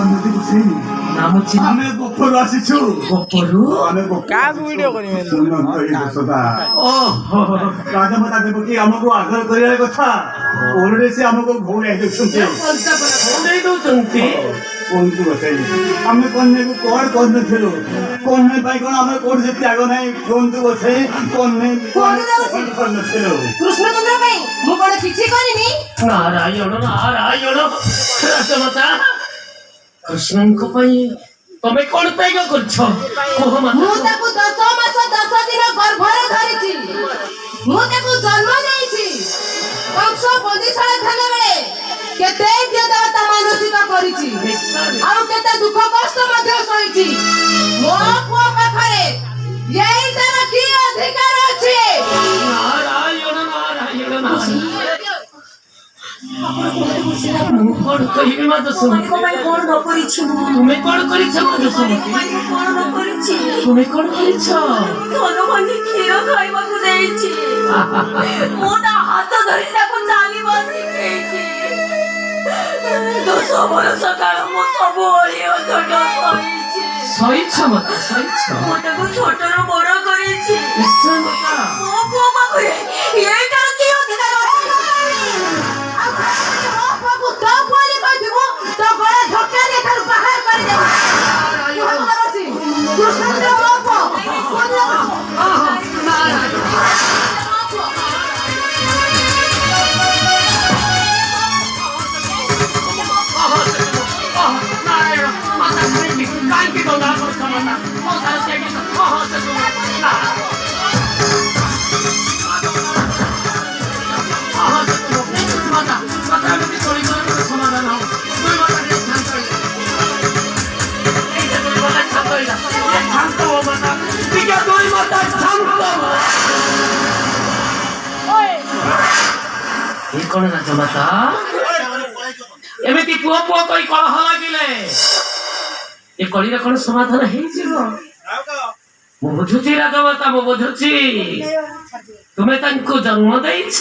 ଅନୁଭୂତି ବୁଝେଇନି ନାମ ଆମେ ଗୋପରୁ ଆସିଛୁ ଗୋପରୁ ଆମେ କାହାକୁ ଭିଡିଓ କରିବେ ରାଜମାତା ଦେବକୀ ଆମକୁ ଆଗ୍ରହ କରିବା କଥା ଓଲରେ ସେ ଆମକୁ ଘଉଡ଼ାଇ ଦେଉଛନ୍ତି ଘଉଡ଼ାଇ ଦଉଛନ୍ତି କୁହନ୍ତୁ ବସାଇ ଆମେ କନ୍ୟାକୁ କଣ କରିନଥିଲୁ କନ୍ୟା ପାଇଁ କଣ ଆମର କୋଉଠି ତ୍ୟାଗ ନାହିଁ କୁହନ୍ତୁ ବସାଇ କନ୍ୟା କରିନଥିଲୁ କୃଷ୍ଣଚନ୍ଦ୍ର ପାଇଁ ମୁଁ କଣ କିଛି କରିନି ନାରାୟଣ ନାରାୟଣ ରାଜମାତା କୃଷ୍ଣଙ୍କ ପାଇଁ ତମେ କଣ ପାଇଁ କରୁଛ ମୁଁ ତାକୁ 10 ମାସ 10 ଦିନ ଗର୍ଭରେ ଧରିଛି ମୁଁ ତାକୁ ଜନ୍ମ ଦେଇଛି କଂସ ବନ୍ଦିଶାଳା ଥିଲା ବେଳେ କେତେ ଦେବତା ମାନସିକ କରିଛି ଆଉ କେତେ ଦୁଃଖ କଷ୍ଟ ମଧ୍ୟ ସହିଛି ମୋ ପୁଅ ପାଖରେ ଏଇ ତାର କି ଅଧିକାର ଅଛି ନାରାୟଣ ନାରାୟଣ ନାରାୟଣ ମୁଁ କଣ କହିବି ମାଧୁସୁମତି କଣ ନ କରିଛି ତୁମେ କଣ କରିଛ ମାଧୁସୁମତି କଣ ନ କରିଛି ତୁମେ କଣ କରିଛ ଧନବନି କ୍ଷୀର ଖାଇବାକୁ ଦେଇଛି ମୁଁ ତା ହାତ ଧରି ତାକୁ ଚାଲିବା ଶିଖେଇଛି 10 ବର୍ଷ କାଳ ମୁଁ ସବୁ ଅଳି ଅଝଟ ସହିଛି ସହିଛ ମାତା ସହିଛ ମୁଁ ତାକୁ ଛୋଟରୁ ବଡ କରିଛି ନିଶ୍ଚୟ ମାତା ମୋ ପୁଅ ପାଖରେ ଏଇଟାର କି ଅଧିକାର ଅଛି ମୋ ପୁଅକୁ ତୋ ପୁଅରେ କହିଥିବୁ ତୋ ଗଳା ଧକ୍କା দিয়ে ତାକୁ ବାହାର କରିଦେବୁ କୃଷ୍ଣଚନ୍ଦ୍ର ମୋ କଣ ରାଜମାତା ଏମିତି ପୁଅ ପୁଅ କହି କଳହ ଲାଗିଲେ ଏ କଳିର କଣ ସମାଧାନ ହେଇଯିବ ମୁଁ ବୁଝୁଛି ରାଜମାତା ମୁଁ ବୁଝୁଛି ତୁମେ ତାଙ୍କୁ ଜନ୍ମ ଦେଇଛ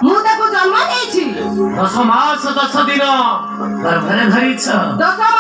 ମୁଁ ତାକୁ ଜନ୍ମ ଦେଇଛି 10 ମାସ 10 ଦିନ ଗର୍ଭରେ ଧରିଛ 10